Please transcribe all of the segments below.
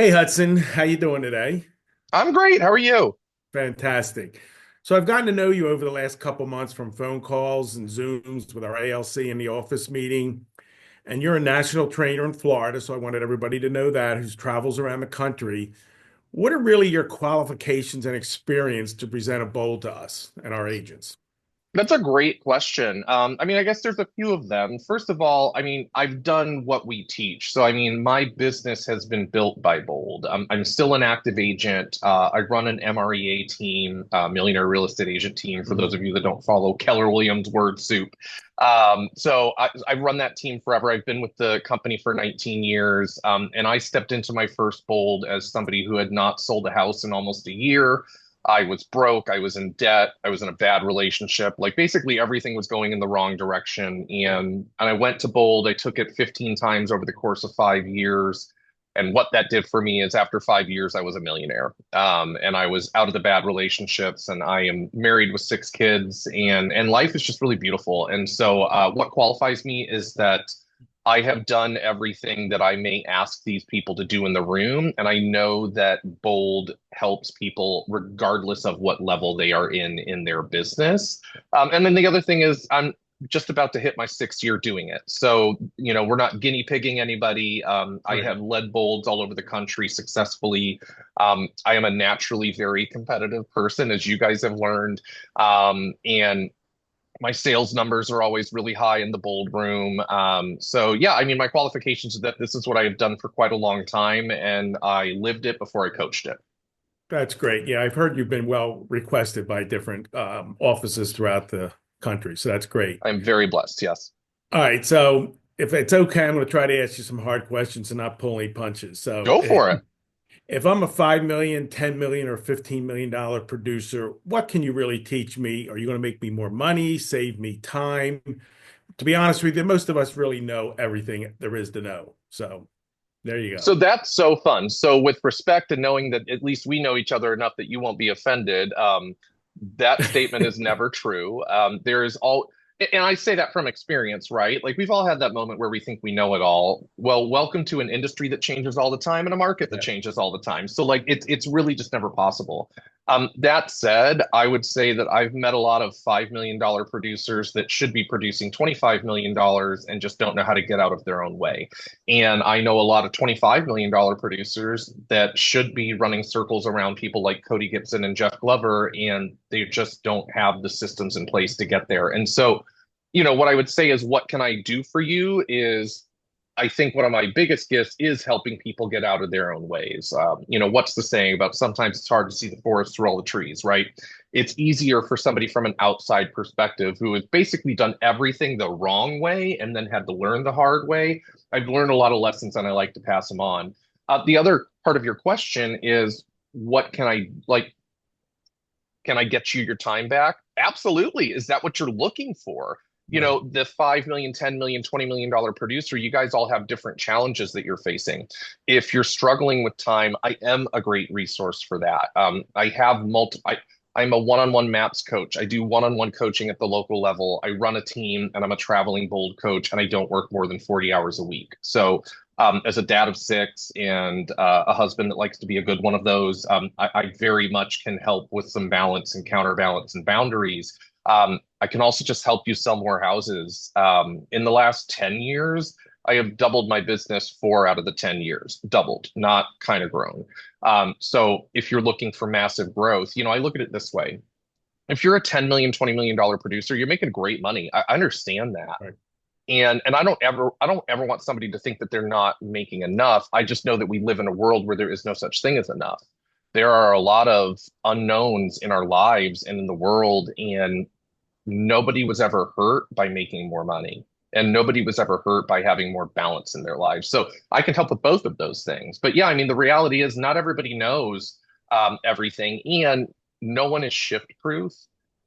Hey Hudson, how you doing today? I'm great. How are you? Fantastic. So I've gotten to know you over the last couple months from phone calls and Zooms with our ALC in the office meeting. And you're a national trainer in Florida, so I wanted everybody to know that who travels around the country. What are really your qualifications and experience to present a bowl to us and our agents? That's a great question. I guess there's a few of them. First of all, I've done what we teach. So, my business has been built by Bold. I'm still an active agent. I run an MREA team, Millionaire Real Estate Agent team, for those Mhm. of you that don't follow Keller Williams word soup. I've run that team forever. I've been with the company for 19 years. And I stepped into my first Bold as somebody who had not sold a house in almost a year. I was broke. I was in debt. I was in a bad relationship. Like basically everything was going in the wrong direction. And I went to Bold. I took it 15 times over the course of 5 years. And what that did for me is after 5 years, I was a millionaire. And I was out of the bad relationships, and I am married with 6 kids, and life is just really beautiful. And so, what qualifies me is that I have done everything that I may ask these people to do in the room, and I know that Bold helps people regardless of what level they are in their business. And then the other thing is, I'm just about to hit my 6th year doing it. So, we're not guinea pigging anybody. I Right. have led Bolds all over the country successfully. I am a naturally very competitive person, as you guys have learned. And my sales numbers are always really high in the bold room. So yeah, my qualifications are that this is what I have done for quite a long time, and I lived it before I coached it. That's great. Yeah, I've heard you've been well requested by different offices throughout the country, so that's great. I'm very blessed. Yes, All right, so if it's okay, I'm going to try to ask you some hard questions and not pull any punches. So, go for it. if I'm a 5 million, 10 million, or $15 million producer, what can you really teach me? Are you going to make me more money, save me time? To be honest with you, most of us really know everything there is to know. So, there you So go. that's so fun. So with respect and knowing that at least we know each other enough that you won't be offended, that statement is never true. There is all, and I say that from experience, right? Like we've all had that moment where we think we know it all. Well, welcome to an industry that changes all the time and a market that Yeah. changes all the time. So like it's really just never possible. That said, I would say that I've met a lot of $5 million producers that should be producing $25 million and just don't know how to get out of their own way. And I know a lot of $25 million producers that should be running circles around people like Cody Gibson and Jeff Glover, and they just don't have the systems in place to get there. And so, what I would say is, what can I do for you is I think one of my biggest gifts is helping people get out of their own ways. What's the saying about sometimes it's hard to see the forest through all the trees, right? It's easier for somebody from an outside perspective who has basically done everything the wrong way and then had to learn the hard way. I've learned a lot of lessons and I like to pass them on. The other part of your question is, what can I like? Can I get you your time back? Absolutely. Is that what you're looking for? Right. The 5 million, 10 million, $20 million producer, you guys all have different challenges that you're facing. If you're struggling with time, I am a great resource for that. I have I'm a one-on-one maps coach. I do one-on-one coaching at the local level. I run a team and I'm a traveling bold coach, and I don't work more than 40 hours a week. So as a dad of 6 and a husband that likes to be a good one of those, I very much can help with some balance and counterbalance and boundaries. I can also just help you sell more houses. In the last 10 years, I have doubled my business 4 out of the 10 years, doubled, not kind of grown. So if you're looking for massive growth, I look at it this way. If you're a 10 million, $20 million producer, you're making great money. I understand that. Right. And I don't ever want somebody to think that they're not making enough. I just know that we live in a world where there is no such thing as enough. There are a lot of unknowns in our lives and in the world, and nobody was ever hurt by making more money. And nobody was ever hurt by having more balance in their lives. So I can help with both of those things. But yeah, the reality is not everybody knows everything, and no one is shift proof.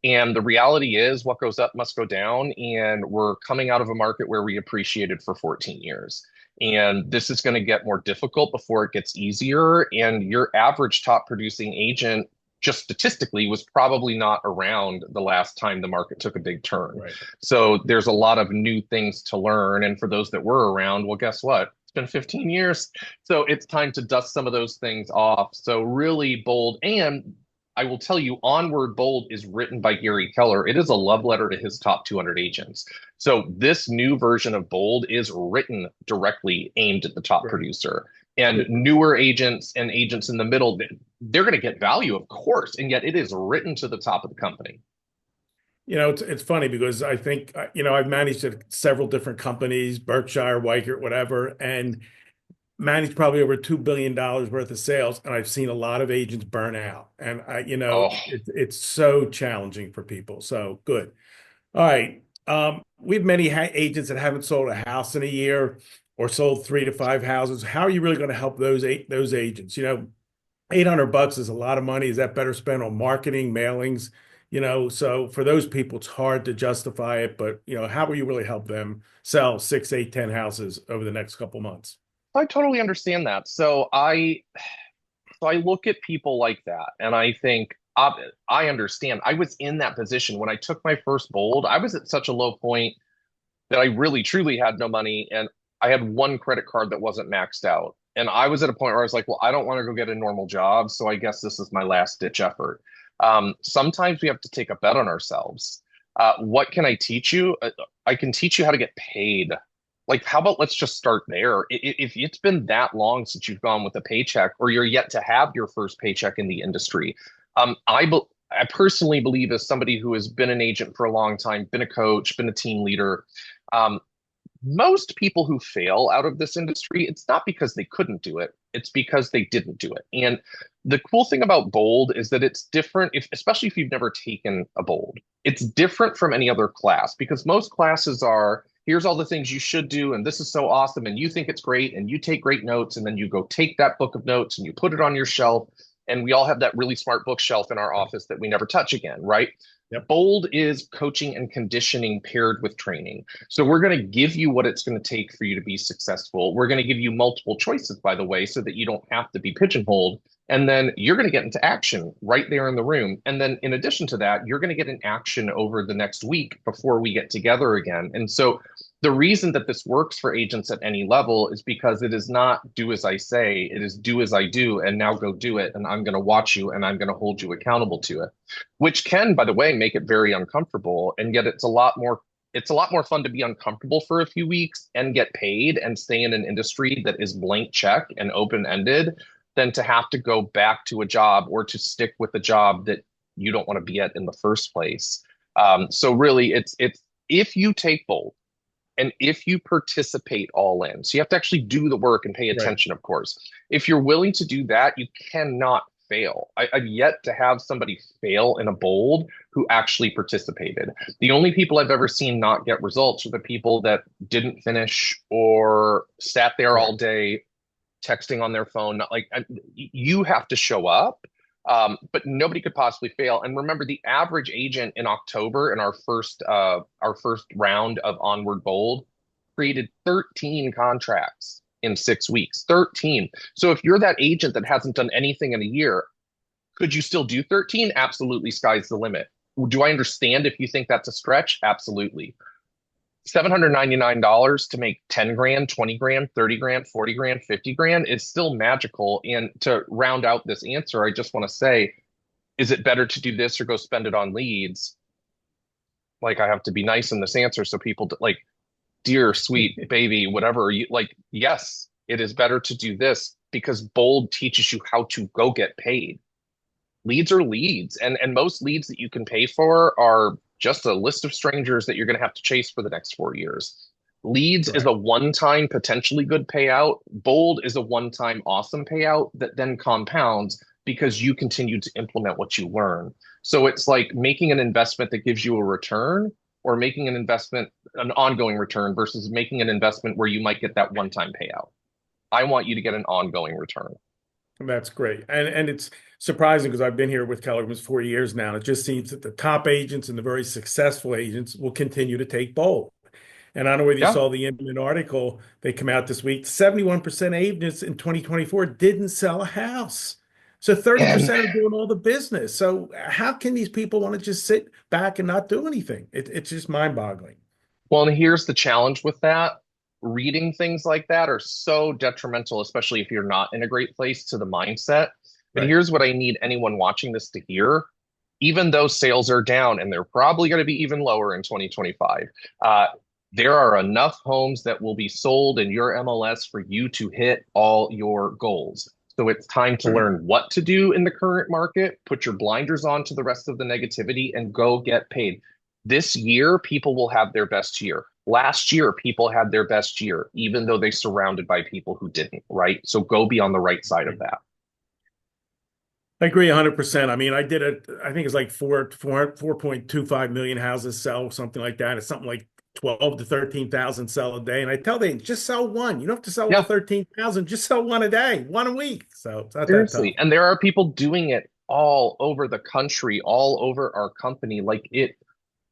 And the reality is, what goes up must go down. And we're coming out of a market where we appreciated for 14 years. And this is going to get more difficult before it gets easier. And your average top producing agent, just statistically, was probably not around the last time the market took a big turn. Right. So there's a lot of new things to learn. And for those that were around, well, guess what? been 15 years. So it's time to dust some of those things off. So really bold. And I will tell you, Onward Bold is written by Gary Keller. It is a love letter to his top 200 agents. So this new version of Bold is written directly aimed at the top Right. producer. And newer agents and agents in the middle, they're going to get value, of course. And yet it is written to the top of the company. It's funny because I think, I've managed at several different companies, Berkshire, Weichert, whatever, and managed probably over $2 billion worth of sales. And I've seen a lot of agents burn out. And Oh, it's so challenging for people. So good. All right. We have many agents that haven't sold a house in a year or sold 3 to 5 houses. How are you really going to help those agents? 800 bucks is a lot of money. Is that better spent on marketing, mailings? So for those people, it's hard to justify it. But how will you really help them sell 6, 8, 10 houses over the next couple months? I totally understand that. So I look at people like that and I think, I understand. I was in that position when I took my first bold. I was at such a low point that I really truly had no money, and I had one credit card that wasn't maxed out. And I was at a point where I was like, well, I don't want to go get a normal job, so I guess this is my last ditch effort. Sometimes we have to take a bet on ourselves. What can I teach you? I can teach you how to get paid. Like, how about let's just start there? If it's been that long since you've gone with a paycheck, or you're yet to have your first paycheck in the industry, I personally believe, as somebody who has been an agent for a long time, been a coach, been a team leader, um, most people who fail out of this industry, it's not because they couldn't do it, it's because they didn't do it. And the cool thing about bold is that it's different, especially if you've never taken a bold. It's different from any other class, because most classes are, here's all the things you should do, and this is so awesome, and you think it's great, and you take great notes, and then you go take that book of notes and you put it on your shelf. And we all have that really smart bookshelf in our office that we never touch again, right? Yep. Bold is coaching and conditioning paired with training. So we're going to give you what it's going to take for you to be successful. We're going to give you multiple choices, by the way, so that you don't have to be pigeonholed. And then you're going to get into action right there in the room. And then in addition to that, you're going to get in action over the next week before we get together again. And so the reason that this works for agents at any level is because it is not do as I say, it is do as I do, and now go do it. And I'm going to watch you and I'm going to hold you accountable to it, which can, by the way, make it very uncomfortable. And yet it's a lot more fun to be uncomfortable for a few weeks and get paid and stay in an industry that is blank check and open-ended than to have to go back to a job or to stick with a job that you don't want to be at in the first place. So really, it's if you take bold and if you participate all in, so you have to actually do the work and pay Right. attention, of course. If you're willing to do that, you cannot fail. I've yet to have somebody fail in a bold who actually participated. The only people I've ever seen not get results are the people that didn't finish or sat there all Right. day texting on their phone. Not like you have to show up, but nobody could possibly fail. And remember, the average agent in October in our first round of Onward Bold created 13 contracts in 6 weeks. 13. So if you're that agent that hasn't done anything in a year, could you still do 13? Absolutely, sky's the limit. Do I understand if you think that's a stretch? Absolutely. $799 to make 10 grand, 20 grand, 30 grand, 40 grand, 50 grand is still magical. And to round out this answer, I just want to say, is it better to do this or go spend it on leads? Like, I have to be nice in this answer so people like, dear sweet baby, whatever you like, yes, it is better to do this because bold teaches you how to go get paid. Leads are leads, and most leads that you can pay for are just a list of strangers that you're going to have to chase for the next 4 years. Leads is Correct. a one-time potentially good payout. Bold is a one-time awesome payout that then compounds because you continue to implement what you learn. So it's like making an investment that gives you a return, or making an investment, an ongoing return, versus making an investment where you might get that one-time payout. I want you to get an ongoing return. That's great. And it's surprising because I've been here with Keller almost 4 years now. It just seems that the top agents and the very successful agents will continue to take bold. And I don't know whether you Yeah. saw the Inman article, they come out this week. 71% agents in 2024 didn't sell a house. So And 30% are doing all the business. So how can these people want to just sit back and not do anything? It's just mind-boggling. well, and here's the challenge with that. reading things like that are so detrimental, especially if you're not in a great place to the mindset. And Right. here's what I need anyone watching this to hear. Even though sales are down, and they're probably going to be even lower in 2025, uh, there are enough homes that will be sold in your MLS for you to hit all your goals. So it's time to learn what to do in the current market, put your blinders on to the rest of the negativity, and go get paid. This year, people will have their best year. Last year, people had their best year, even though they surrounded by people who didn't, right? So go be on the right side of that. I agree 100%. I mean, I think it's like 4.25 million houses sell, something like that. It's something like 12 to 13,000 sell a day. And I tell them, just sell one. You don't have to sell all Yeah, 13,000, just sell one a day, one a week. So it's not that seriously. tough. And there are people doing it all over the country, all over our company.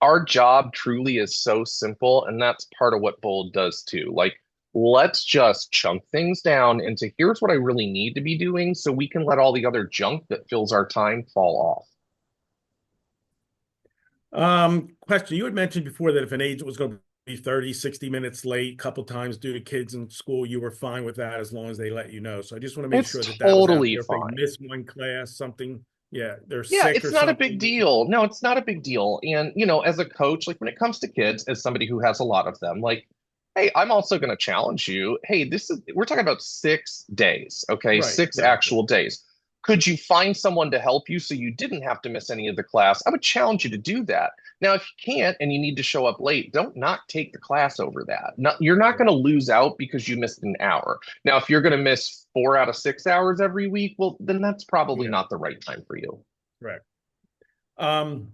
Our job truly is so simple, and that's part of what Bold does too. Like, let's just chunk things down into here's what I really need to be doing so we can let all the other junk that fills our time fall off. Question. You had mentioned before that if an agent was going to be 30, 60 minutes late a couple times due to kids in school, you were fine with that as long as they let you know. So I just want to make It's sure that that was out totally there. If they fine. miss one class, something, yeah, they're Yeah, sick it's or not a big something. deal. No, it's not a big deal. And, as a coach, like when it comes to kids, as somebody who has a lot of them, like, hey, I'm also going to challenge you. Hey, we're talking about 6 days, okay? Right, Six exactly. actual days. Could you find someone to help you so you didn't have to miss any of the class? I would challenge you to do that. Now, if you can't and you need to show up late, don't not take the class over that. You're not going Right. to lose out because you missed an hour. Now, if you're going to miss 4 out of 6 hours every week, well, then that's probably Yeah, not the right time for you. correct. Um,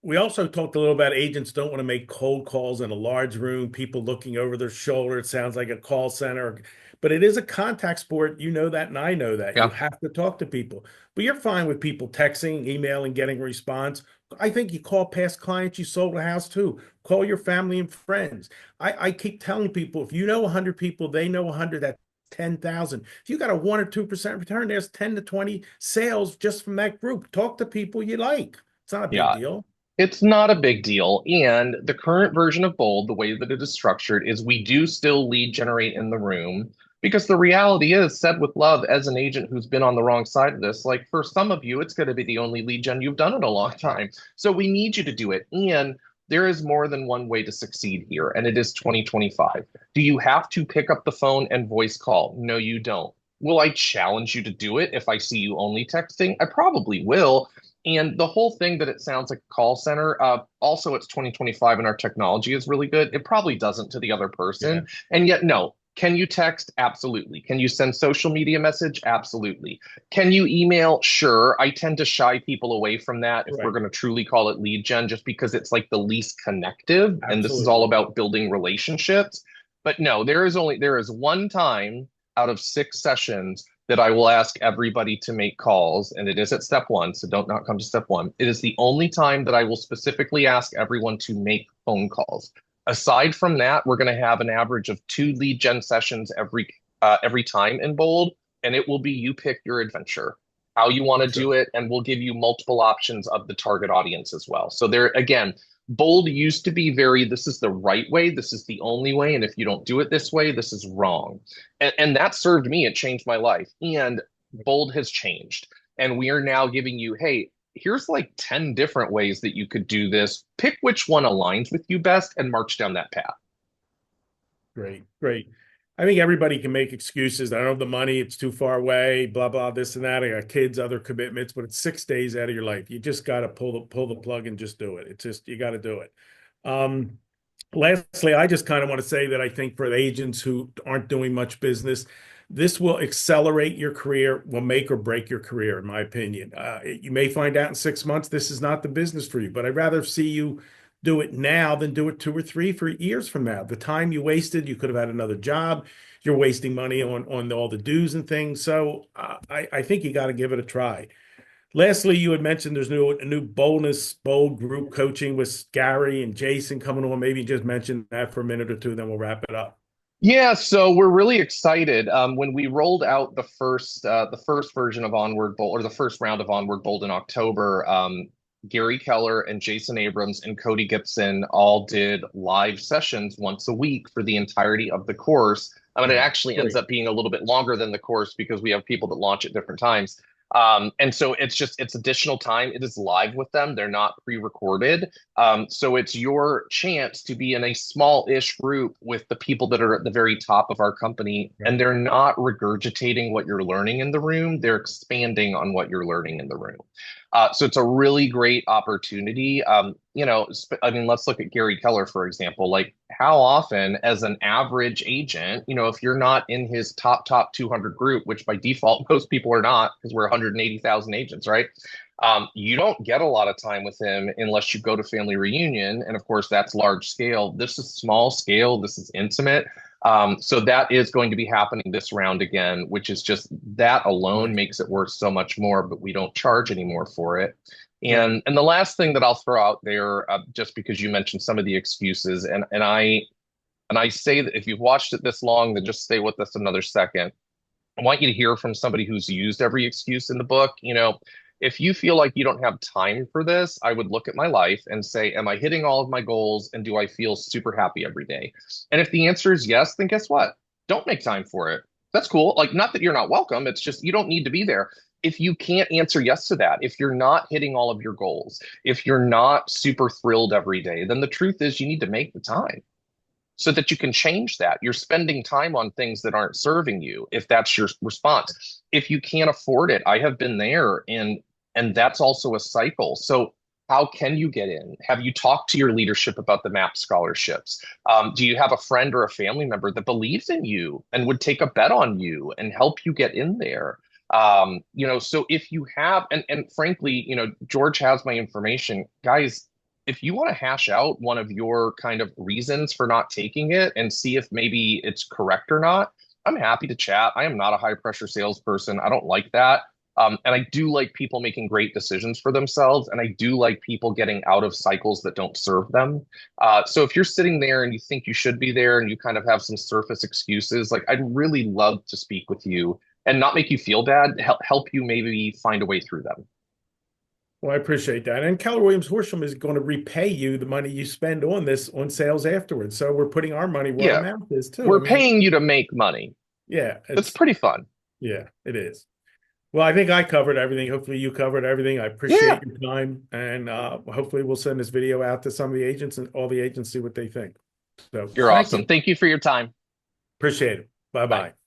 we also talked a little about agents don't want to make cold calls in a large room, people looking over their shoulder. It sounds like a call center, but it is a contact sport. You know that, and I know that. You Yeah. have to talk to people, but you're fine with people texting, emailing, getting a response. I think you call past clients you sold a house to, call your family and friends. I keep telling people if you know 100 people, they know 100, that's 10,000. If you got a 1 or 2% return, there's 10 to 20 sales just from that group. Talk to people you like. It's not a big Yeah, deal. it's not a big deal. And the current version of Bold, the way that it is structured, is we do still lead generate in the room because the reality is, said with love, as an agent who's been on the wrong side of this, like for some of you, it's going to be the only lead gen you've done in a long time. So we need you to do it. And there is more than one way to succeed here, and it is 2025. Do you have to pick up the phone and voice call? No, you don't. Will I challenge you to do it if I see you only texting? I probably will. And the whole thing that it sounds like a call center, also it's 2025 and our technology is really good. It probably doesn't to the other Yeah. person. And yet, no. Can you text? Absolutely. Can you send social media message? Absolutely. Can you email? Sure. I tend to shy people away from that if we're Right. going to truly call it lead gen, just because it's like the least connective. And this is all Absolutely. about building relationships. But no, there is one time out of 6 sessions that I will ask everybody to make calls, and it is at step one, so don't not come to step one. It is the only time that I will specifically ask everyone to make phone calls. Aside from that, we're going to have an average of 2 lead gen sessions every time in Bold, and it will be you pick your adventure, how you want to Sure. do it, and we'll give you multiple options of the target audience as well. So there again, Bold used to be very, this is the right way, this is the only way, and if you don't do it this way, this is wrong. And that served me, it changed my life. And Bold has changed. And we are now giving you, hey, here's like 10 different ways that you could do this. Pick which one aligns with you best and march down that path. Great. Great. I think everybody can make excuses. I don't have the money. It's too far away, blah, blah, this and that. I got kids, other commitments, but it's 6 days out of your life. You just got to pull the plug and just do it. It's just, you got to do it. Um, Lastly, I just kind of want to say that I think for the agents who aren't doing much business, this will accelerate your career, will make or break your career, in my opinion. You may find out in 6 months this is not the business for you, but I'd rather see you do it now than do it 2 or 3 for years from now. The time you wasted, you could have had another job. You're wasting money on all the dues and things. So I think you got to give it a try. Lastly, you had mentioned there's a new bold group coaching with Gary and Jason coming on. Maybe just mention that for a minute or two, then we'll wrap it up. Yeah, so we're really excited. When we rolled out the first version of Onward Bold, or the first round of Onward Bold in October, Gary Keller and Jason Abrams and Cody Gibson all did live sessions once a week for the entirety of the course. I mean, it Wow. actually ends Great. up being a little bit longer than the course because we have people that launch at different times. And so it's additional time. It is live with them. They're not pre-recorded. So it's your chance to be in a small-ish group with the people that are at the very top of our company, Right. and they're not regurgitating what you're learning in the room. They're expanding on what you're learning in the room. So it's a really great opportunity. I mean, let's look at Gary Keller, for example. Like, how often, as an average agent, if you're not in his top 200 group, which by default most people are not, because we're 180,000 agents, right? You don't get a lot of time with him unless you go to family reunion, and of course, that's large scale. This is small scale. This is intimate. So that is going to be happening this round again, which is just that alone Right. makes it worth so much more, but we don't charge anymore for it. Right. And the last thing that I'll throw out there, just because you mentioned some of the excuses, and I say that if you've watched it this long, then just stay with us another second. I want you to hear from somebody who's used every excuse in the book. If you feel like you don't have time for this, I would look at my life and say, am I hitting all of my goals? And do I feel super happy every day? And if the answer is yes, then guess what? Don't make time for it. That's cool. Like, not that you're not welcome. It's just you don't need to be there. If you can't answer yes to that, if you're not hitting all of your goals, if you're not super thrilled every day, then the truth is you need to make the time so that you can change that. You're spending time on things that aren't serving you, if that's your response. If you can't afford it, I have been there, and that's also a cycle. So how can you get in? Have you talked to your leadership about the MAP scholarships? Do you have a friend or a family member that believes in you and would take a bet on you and help you get in there? So if you have, and frankly, George has my information, guys. If you want to hash out one of your kind of reasons for not taking it and see if maybe it's correct or not, I'm happy to chat. I am not a high pressure salesperson. I don't like that. And I do like people making great decisions for themselves. And I do like people getting out of cycles that don't serve them. So if you're sitting there and you think you should be there and you kind of have some surface excuses, like, I'd really love to speak with you and not make you feel bad, help you maybe find a way through them. Well, I appreciate that. And Keller Williams Horsham is going to repay you the money you spend on this on sales afterwards. So we're putting our money where our Yeah, mouth is too. I we're mean, paying you to make money. yeah, That's pretty fun. it is. Well, I think I covered everything. Hopefully you covered everything. I Yeah, appreciate your time. And hopefully we'll send this video out to some of the agents and all the agents, see what they think. So you're thank awesome. you. Thank you for your time. Appreciate it. Bye. Bye-bye.